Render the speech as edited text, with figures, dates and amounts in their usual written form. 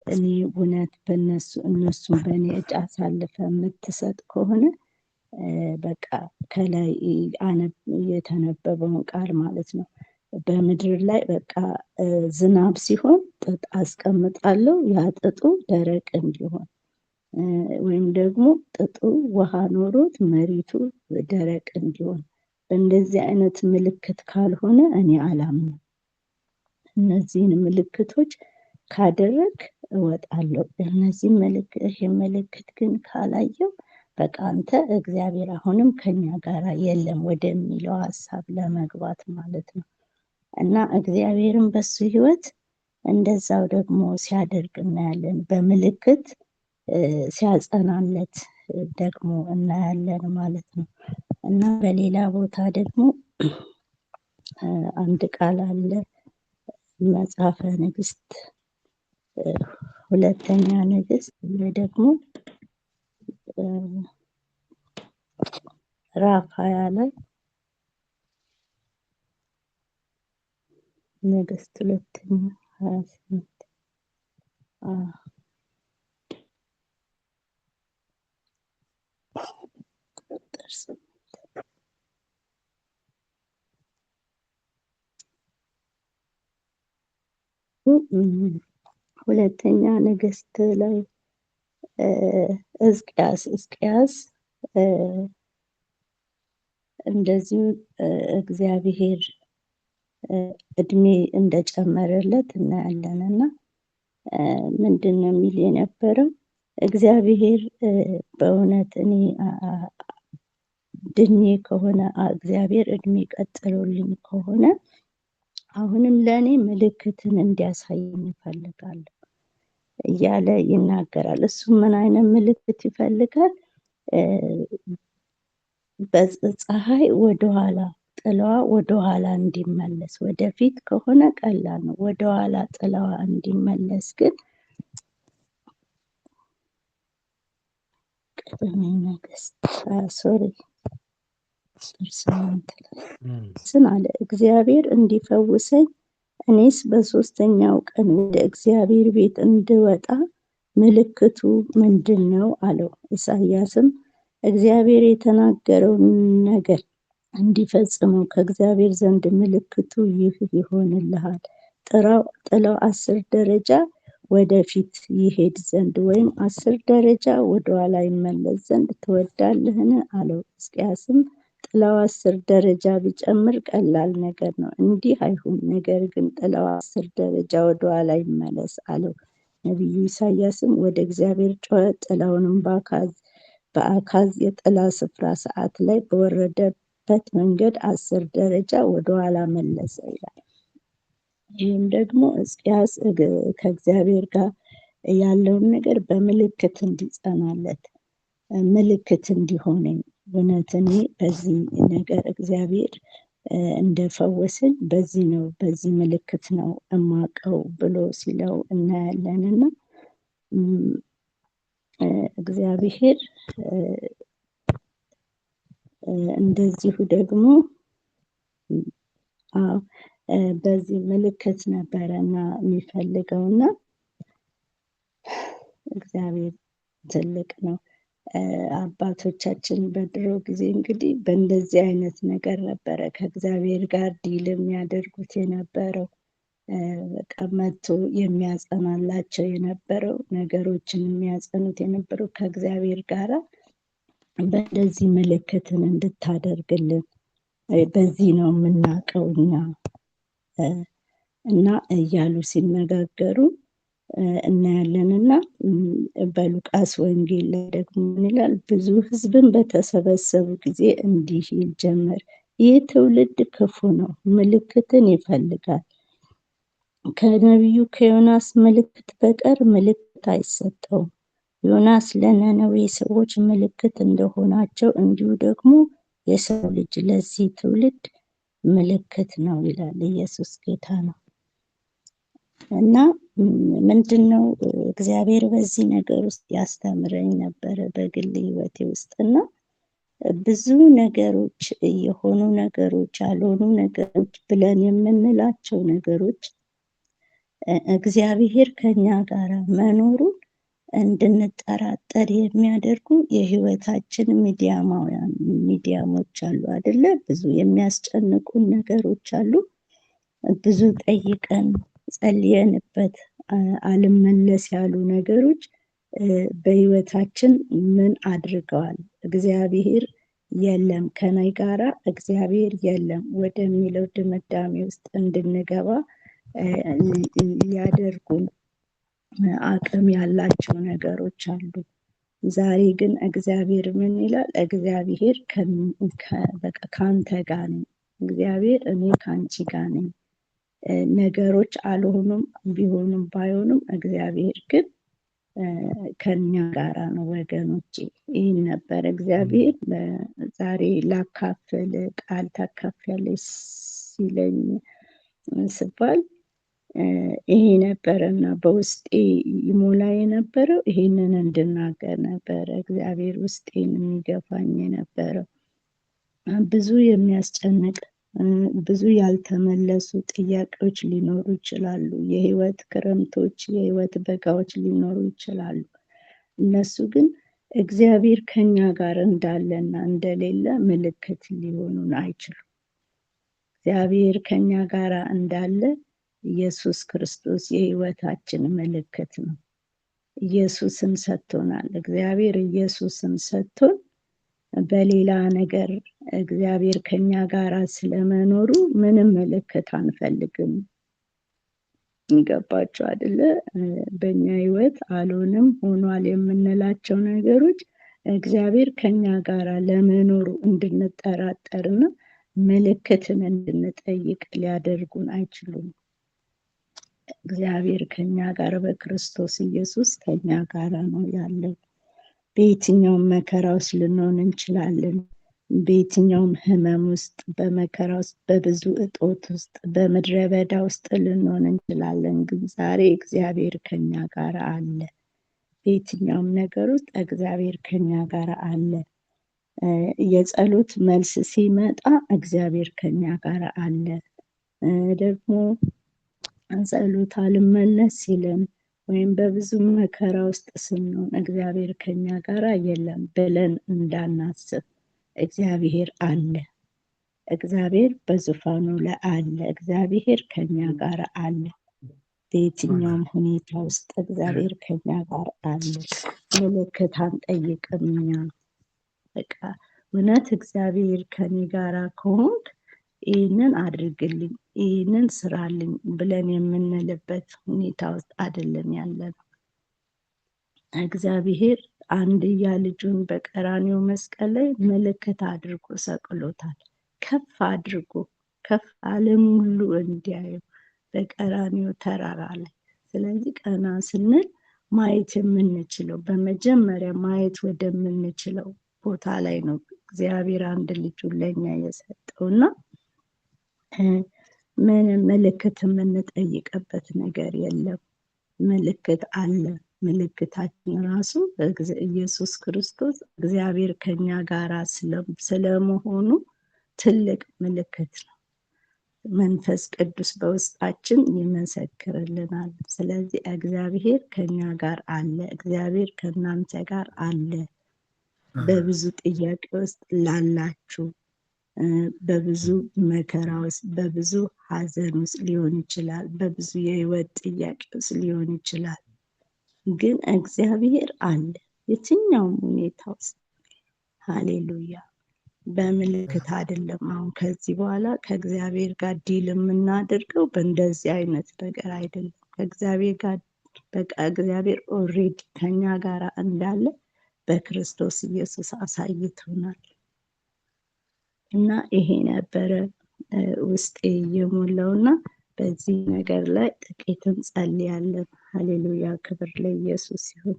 እኔ እውነት እነሱን በእኔ እጅ አሳልፈ የምትሰጥ ከሆነ በቃ ከላይ የተነበበውን ቃል ማለት ነው። በምድር ላይ በቃ ዝናብ ሲሆን ጥጥ አስቀምጣለሁ፣ ያ ጥጡ ደረቅ እንዲሆን ወይም ደግሞ ጥጡ ውሃ ኖሮት መሬቱ ደረቅ እንዲሆን፣ በእንደዚህ አይነት ምልክት ካልሆነ እኔ አላምንም። እነዚህን ምልክቶች ካደረግ እወጣለሁ። ይህ ምልክት ግን ካላየው በቃ አንተ እግዚአብሔር አሁንም ከኛ ጋር የለም ወደሚለው ሀሳብ ለመግባት ማለት ነው። እና እግዚአብሔርን በሱ ህይወት እንደዛው ደግሞ ሲያደርግ እናያለን። በምልክት ሲያጸናለት ደግሞ እናያለን ማለት ነው። እና በሌላ ቦታ ደግሞ አንድ ቃል አለ። መጽሐፈ ነገሥት ሁለተኛ ነገሥት ላይ ደግሞ ምዕራፍ 20 ላይ ነገሥት ሁለተኛ 28 ሁለተኛ ነገሥት ላይ ሕዝቅያስ እንደዚሁ እግዚአብሔር እድሜ እንደጨመረለት እናያለን። እና ምንድን ነው የሚል የነበረው? እግዚአብሔር በእውነት እኔ ድኜ ከሆነ እግዚአብሔር እድሜ ቀጥሎልኝ ከሆነ አሁንም ለእኔ ምልክትን እንዲያሳየኝ እፈልጋለሁ እያለ ይናገራል። እሱ ምን አይነት ምልክት ይፈልጋል? ፀሐይ ወደኋላ ጥላዋ ወደኋላ እንዲመለስ፣ ወደፊት ከሆነ ቀላል ነው። ወደኋላ ጥላዋ እንዲመለስ ግን ቅድመ ነገሥት ስን አለ እግዚአብሔር እንዲፈውሰኝ እኔስ በሶስተኛው ቀን ወደ እግዚአብሔር ቤት እንድወጣ ምልክቱ ምንድን ነው አለው። ኢሳያስም እግዚአብሔር የተናገረውን ነገር እንዲፈጽመው ከእግዚአብሔር ዘንድ ምልክቱ ይህ ይሆንልሃል፣ ጥላው 10 ደረጃ ወደፊት ይሄድ ዘንድ ወይም 10 ደረጃ ወደኋላ ይመለስ ዘንድ ትወዳለህን አለው። ሕዝቅያስም ጥላው 10 ደረጃ ቢጨምር ቀላል ነገር ነው፣ እንዲህ አይሁን፣ ነገር ግን ጥላው 10 ደረጃ ወደኋላ ይመለስ አለው። ነቢዩ ኢሳያስም ወደ እግዚአብሔር ጮኸ፣ ጥላውንም በአካዝ የጥላ ስፍራ ሰዓት ላይ በወረደበት መንገድ 10 ደረጃ ወደኋላ መለሰ ይላል። ይህም ደግሞ ሕዝቅያስ ከእግዚአብሔር ጋር ያለውን ነገር በምልክት እንዲጸናለት፣ ምልክት እንዲሆነኝ፣ እውነት እኔ በዚህ ነገር እግዚአብሔር እንደፈወሰኝ በዚህ ምልክት ነው እማቀው ብሎ ሲለው እናያለንና እግዚአብሔር እንደዚሁ ደግሞ በዚህ ምልክት ነበረና የሚፈልገውና እግዚአብሔር ትልቅ ነው። አባቶቻችን በድሮ ጊዜ እንግዲህ በእንደዚህ አይነት ነገር ነበረ ከእግዚአብሔር ጋር ዲል የሚያደርጉት የነበረው። በቃ መጥቶ የሚያጸናላቸው የነበረው፣ ነገሮችን የሚያጸኑት የነበረው ከእግዚአብሔር ጋራ በእንደዚህ ምልክትን እንድታደርግልን በዚህ ነው የምናውቀው እኛ እና እያሉ ሲነጋገሩ እናያለንና በሉቃስ ወንጌል ላይ ደግሞ ምን ይላል? ብዙ ሕዝብን በተሰበሰቡ ጊዜ እንዲህ ይል ጀመር፣ ይህ ትውልድ ክፉ ነው፣ ምልክትን ይፈልጋል። ከነቢዩ ከዮናስ ምልክት በቀር ምልክት አይሰጠውም። ዮናስ ለነነዌ ሰዎች ምልክት እንደሆናቸው እንዲሁ ደግሞ የሰው ልጅ ለዚህ ትውልድ ምልክት ነው ይላል። ኢየሱስ ጌታ ነው። እና ምንድን ነው እግዚአብሔር በዚህ ነገር ውስጥ ያስተምረኝ ነበረ በግል ህይወቴ ውስጥ። እና ብዙ ነገሮች የሆኑ ነገሮች፣ ያልሆኑ ነገሮች ብለን የምንላቸው ነገሮች እግዚአብሔር ከኛ ጋር መኖሩን እንድንጠራጠር የሚያደርጉ የህይወታችን ሚዲያሞች አሉ አይደለ? ብዙ የሚያስጨንቁን ነገሮች አሉ። ብዙ ጠይቀን ጸልየንበት አልመለስ ያሉ ነገሮች በህይወታችን ምን አድርገዋል? እግዚአብሔር የለም ከኔ ጋራ እግዚአብሔር የለም ወደሚለው ድምዳሜ ውስጥ እንድንገባ ሊያደርጉን አቅም ያላቸው ነገሮች አሉ። ዛሬ ግን እግዚአብሔር ምን ይላል? እግዚአብሔር ከአንተ ጋር ነኝ፣ እግዚአብሔር እኔ ከአንቺ ጋር ነኝ። ነገሮች አልሆኑም ቢሆኑም ባይሆኑም እግዚአብሔር ግን ከኛ ጋራ ነው ወገኖቼ። ይህን ነበር እግዚአብሔር ዛሬ ላካፍል ቃል ታካፍያለሽ ሲለኝ ስባል ይሄ ነበረና በውስጤ ይሞላ የነበረው ይሄንን እንድናገር ነበረ። እግዚአብሔር ውስጤን የሚገፋኝ የነበረው ብዙ የሚያስጨንቅ ብዙ ያልተመለሱ ጥያቄዎች ሊኖሩ ይችላሉ። የህይወት ክረምቶች፣ የህይወት በጋዎች ሊኖሩ ይችላሉ። እነሱ ግን እግዚአብሔር ከኛ ጋር እንዳለና እንደሌለ ምልክት ሊሆኑን አይችሉም። እግዚአብሔር ከኛ ጋር እንዳለ ኢየሱስ ክርስቶስ የህይወታችን ምልክት ነው። ኢየሱስን ሰጥቶናል። እግዚአብሔር ኢየሱስን ሰጥቶን በሌላ ነገር እግዚአብሔር ከኛ ጋር ስለመኖሩ ምንም ምልክት አንፈልግም። ይገባችሁ አይደለ? በእኛ ህይወት አልሆንም ሆኗል የምንላቸው ነገሮች እግዚአብሔር ከኛ ጋር ለመኖሩ እንድንጠራጠርና ምልክትን እንድንጠይቅ ሊያደርጉን አይችሉም። እግዚአብሔር ከኛ ጋር በክርስቶስ ኢየሱስ ከኛ ጋር ነው ያለው። በየትኛውም መከራ ውስጥ ልንሆን እንችላለን። በየትኛውም ህመም ውስጥ፣ በመከራ ውስጥ፣ በብዙ እጦት ውስጥ፣ በምድረ በዳ ውስጥ ልንሆን እንችላለን። ግን ዛሬ እግዚአብሔር ከኛ ጋር አለ። በየትኛውም ነገር ውስጥ እግዚአብሔር ከኛ ጋር አለ። የጸሎት መልስ ሲመጣ እግዚአብሔር ከኛ ጋር አለ። ደግሞ ጸሎት አልመለስ ሲለን ወይም በብዙ መከራ ውስጥ ስንሆን እግዚአብሔር ከኛ ጋር የለም ብለን እንዳናስብ እግዚአብሔር አለ። እግዚአብሔር በዙፋኑ ላይ አለ። እግዚአብሔር ከኛ ጋር አለ። በየትኛውም ሁኔታ ውስጥ እግዚአብሔር ከኛ ጋር አለ። ምልክት አንጠይቅም እኛ። በቃ እውነት እግዚአብሔር ከኔ ጋር ከሆንክ ይህንን አድርግልኝ፣ ይህንን ስራልኝ ብለን የምንልበት ሁኔታ ውስጥ አይደለም ያለነው። እግዚአብሔር አንድያ ልጁን በቀራንዮ መስቀል ላይ ምልክት አድርጎ ሰቅሎታል። ከፍ አድርጎ ከፍ ዓለም ሁሉ እንዲያየው በቀራንዮ ተራራ ላይ። ስለዚህ ቀና ስንል ማየት የምንችለው በመጀመሪያ ማየት ወደምንችለው ቦታ ላይ ነው እግዚአብሔር አንድ ልጁን ለኛ የሰጠውና ምንም ምልክት የምንጠይቅበት ነገር የለም። ምልክት አለ። ምልክታችን ራሱ ኢየሱስ ክርስቶስ እግዚአብሔር ከኛ ጋር ስለመሆኑ ትልቅ ምልክት ነው። መንፈስ ቅዱስ በውስጣችን ይመሰክርልናል። ስለዚህ እግዚአብሔር ከኛ ጋር አለ። እግዚአብሔር ከእናንተ ጋር አለ። በብዙ ጥያቄ ውስጥ ላላችሁ፣ በብዙ መከራ ውስጥ፣ በብዙ ሐዘን ውስጥ ሊሆን ይችላል። በብዙ የህይወት ጥያቄ ውስጥ ሊሆን ይችላል። ግን እግዚአብሔር አለ የትኛውም ሁኔታ ውስጥ። ሃሌሉያ። በምልክት አይደለም። አሁን ከዚህ በኋላ ከእግዚአብሔር ጋር ዲል የምናደርገው በእንደዚህ አይነት ነገር አይደለም። ከእግዚአብሔር ጋር በቃ እግዚአብሔር ኦልሬዲ ከኛ ጋር እንዳለ በክርስቶስ ኢየሱስ አሳይቶናል። እና ይሄ ነበረ ውስጤ የሞላውና በዚህ ነገር ላይ ጥቂት እንጸልያለን። ሃሌሉያ። ክብር ለኢየሱስ ይሁን።